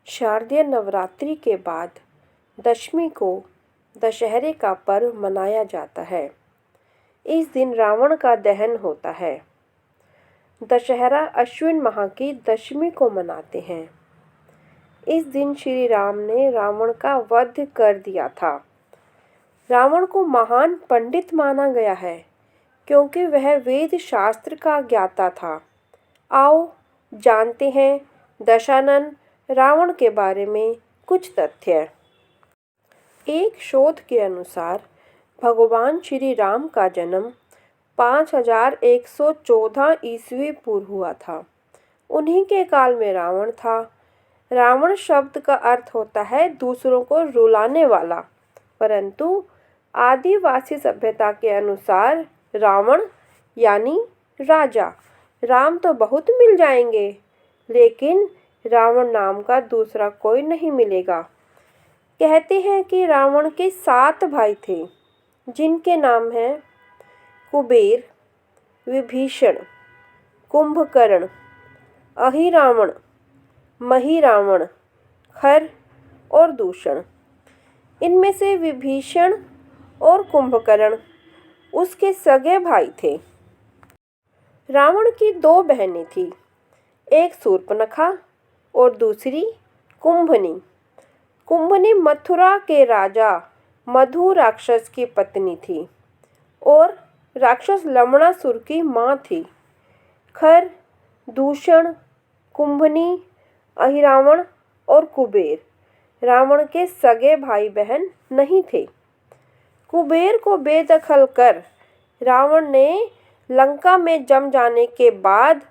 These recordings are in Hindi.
शारदीय नवरात्रि के बाद दशमी को दशहरे का पर्व मनाया जाता है। इस दिन रावण का दहन होता है। दशहरा अश्विन माह की दशमी को मनाते हैं। इस दिन श्री राम ने रावण का वध कर दिया था। रावण को महान पंडित माना गया है क्योंकि वह वेद शास्त्र का ज्ञाता था। आओ जानते हैं दशानन रावण के बारे में कुछ तथ्य। एक शोध के अनुसार भगवान श्री राम का जन्म 5114 ईस्वी पूर्व हुआ था। उन्हीं के काल में रावण था। रावण शब्द का अर्थ होता है दूसरों को रुलाने वाला, परंतु आदिवासी सभ्यता के अनुसार रावण यानी राजा। राम तो बहुत मिल जाएंगे, लेकिन रावण नाम का दूसरा कोई नहीं मिलेगा। कहते हैं कि रावण के 7 भाई थे, जिनके नाम हैं कुबेर, विभीषण, कुंभकर्ण, अहिरावण, महिरावण, खर और दूषण। इनमें से विभीषण और कुंभकर्ण उसके सगे भाई थे। रावण की 2 बहनें थीं, एक शूर्पणखा और दूसरी कुंभनी। कुंभनी मथुरा के राजा मधु राक्षस की पत्नी थी और राक्षस लवणासुर की माँ थी। खर, दूषण, कुंभनी, अहिरावण और कुबेर रावण के सगे भाई बहन नहीं थे। कुबेर को बेदखल कर रावण ने लंका में जम जाने के बाद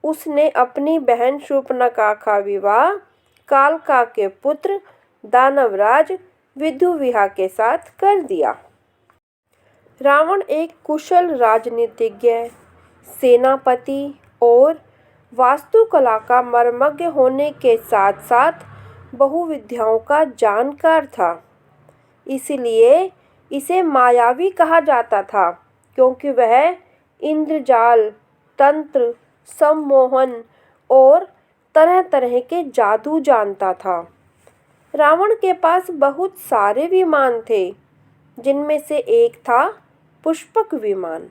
उसने अपनी बहन शूर्पणखा का विवाह कालका के पुत्र दानवराज विदुविहा के साथ कर दिया। रावण एक कुशल राजनीतिज्ञ, सेनापति और वास्तुकला का मर्मज्ञ होने के साथ साथ बहुविद्याओं का जानकार था। इसलिए इसे मायावी कहा जाता था, क्योंकि वह इंद्रजाल, तंत्र, सम्मोहन और तरह तरह के जादू जानता था। रावण के पास बहुत सारे विमान थे, जिनमें से एक था पुष्पक विमान।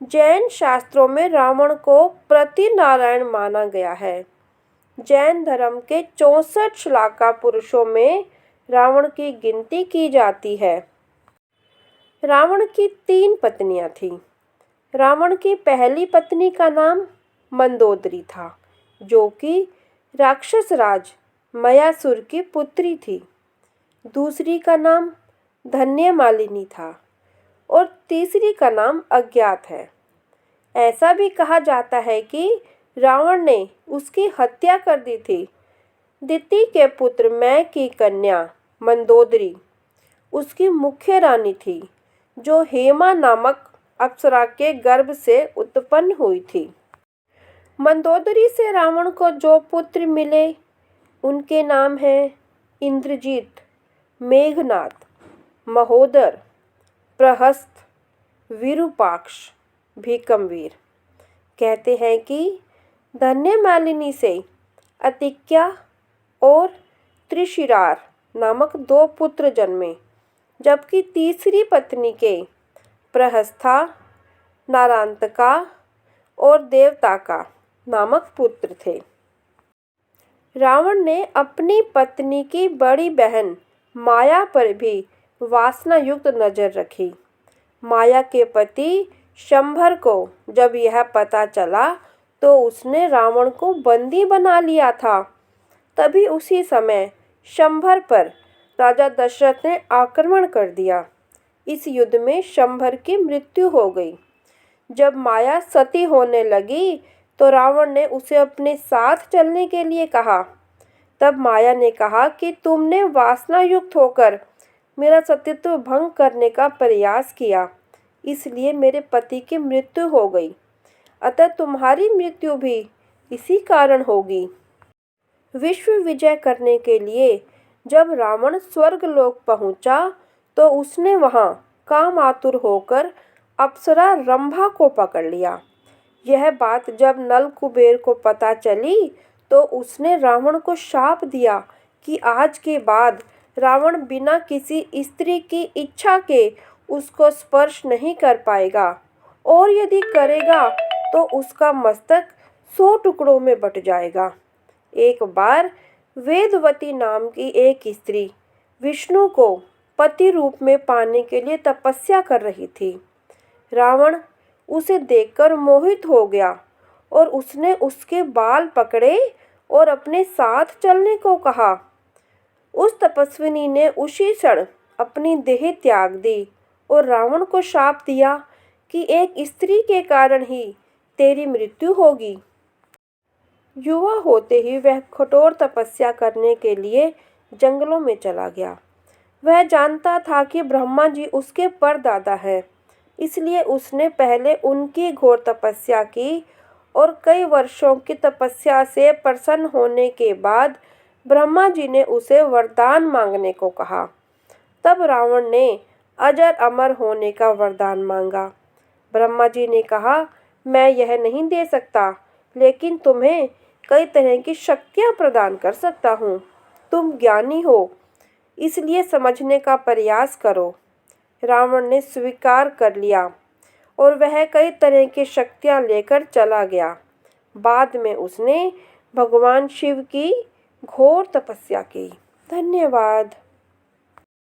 जैन शास्त्रों में रावण को प्रतिनारायण माना गया है। जैन धर्म के 64 श्लाघा पुरुषों में रावण की गिनती की जाती है। रावण की 3 पत्नियां थीं। रावण की पहली पत्नी का नाम मंदोदरी था, जो कि राक्षस राज मयासुर की पुत्री थी। दूसरी का नाम धन्यमालिनी था और तीसरी का नाम अज्ञात है। ऐसा भी कहा जाता है कि रावण ने उसकी हत्या कर दी थी। दिति के पुत्र मय की कन्या मंदोदरी उसकी मुख्य रानी थी, जो हेमा नामक अप्सरा के गर्भ से उत्पन्न हुई थी। मंदोदरी से रावण को जो पुत्र मिले उनके नाम हैं इंद्रजीत, मेघनाद, महोदर, प्रहस्त, विरूपाक्ष, भीकमवीर। कहते हैं कि धन्यमालिनी से अतिक्या और त्रिशिरार नामक 2 पुत्र जन्मे, जबकि तीसरी पत्नी के प्रहस्था, नारांतका और देवताका नामक पुत्र थे। रावण ने अपनी पत्नी की बड़ी बहन माया पर भी वासना युक्त नजर रखी। माया के पति शंभर को जब यह पता चला तो उसने रावण को बंदी बना लिया था। तभी उसी समय शंभर पर राजा दशरथ ने आक्रमण कर दिया। इस युद्ध में शंभर की मृत्यु हो गई। जब माया सती होने लगी तो रावण ने उसे अपने साथ चलने के लिए कहा। तब माया ने कहा कि तुमने वासना युक्त होकर मेरा सतीत्व भंग करने का प्रयास किया, इसलिए मेरे पति की मृत्यु हो गई। अतः तुम्हारी मृत्यु भी इसी कारण होगी। विश्व विजय करने के लिए जब रावण स्वर्गलोक पहुंचा तो उसने वहां कामातुर होकर अप्सरा रंभा को पकड़ लिया। यह बात जब नल कुबेर को पता चली तो उसने रावण को शाप दिया कि आज के बाद रावण बिना किसी स्त्री की इच्छा के उसको स्पर्श नहीं कर पाएगा, और यदि करेगा तो उसका मस्तक 100 टुकड़ों में बट जाएगा। एक बार वेदवती नाम की एक स्त्री विष्णु को पति रूप में पाने के लिए तपस्या कर रही थी। रावण उसे देखकर मोहित हो गया और उसने उसके बाल पकड़े और अपने साथ चलने को कहा। उस तपस्विनी ने उसी क्षण अपनी देह त्याग दी और रावण को शाप दिया कि एक स्त्री के कारण ही तेरी मृत्यु होगी। युवा होते ही वह कठोर तपस्या करने के लिए जंगलों में चला गया। वह जानता था कि ब्रह्मा जी उसके परदादा हैं, इसलिए उसने पहले उनकी घोर तपस्या की और कई वर्षों की तपस्या से प्रसन्न होने के बाद ब्रह्मा जी ने उसे वरदान मांगने को कहा। तब रावण ने अजर अमर होने का वरदान मांगा। ब्रह्मा जी ने कहा, मैं यह नहीं दे सकता, लेकिन तुम्हें कई तरह की शक्तियाँ प्रदान कर सकता हूँ। तुम ज्ञानी हो, इसलिए समझने का प्रयास करो। रावण ने स्वीकार कर लिया और वह कई तरह की शक्तियाँ लेकर चला गया। बाद में उसने भगवान शिव की घोर तपस्या की। धन्यवाद।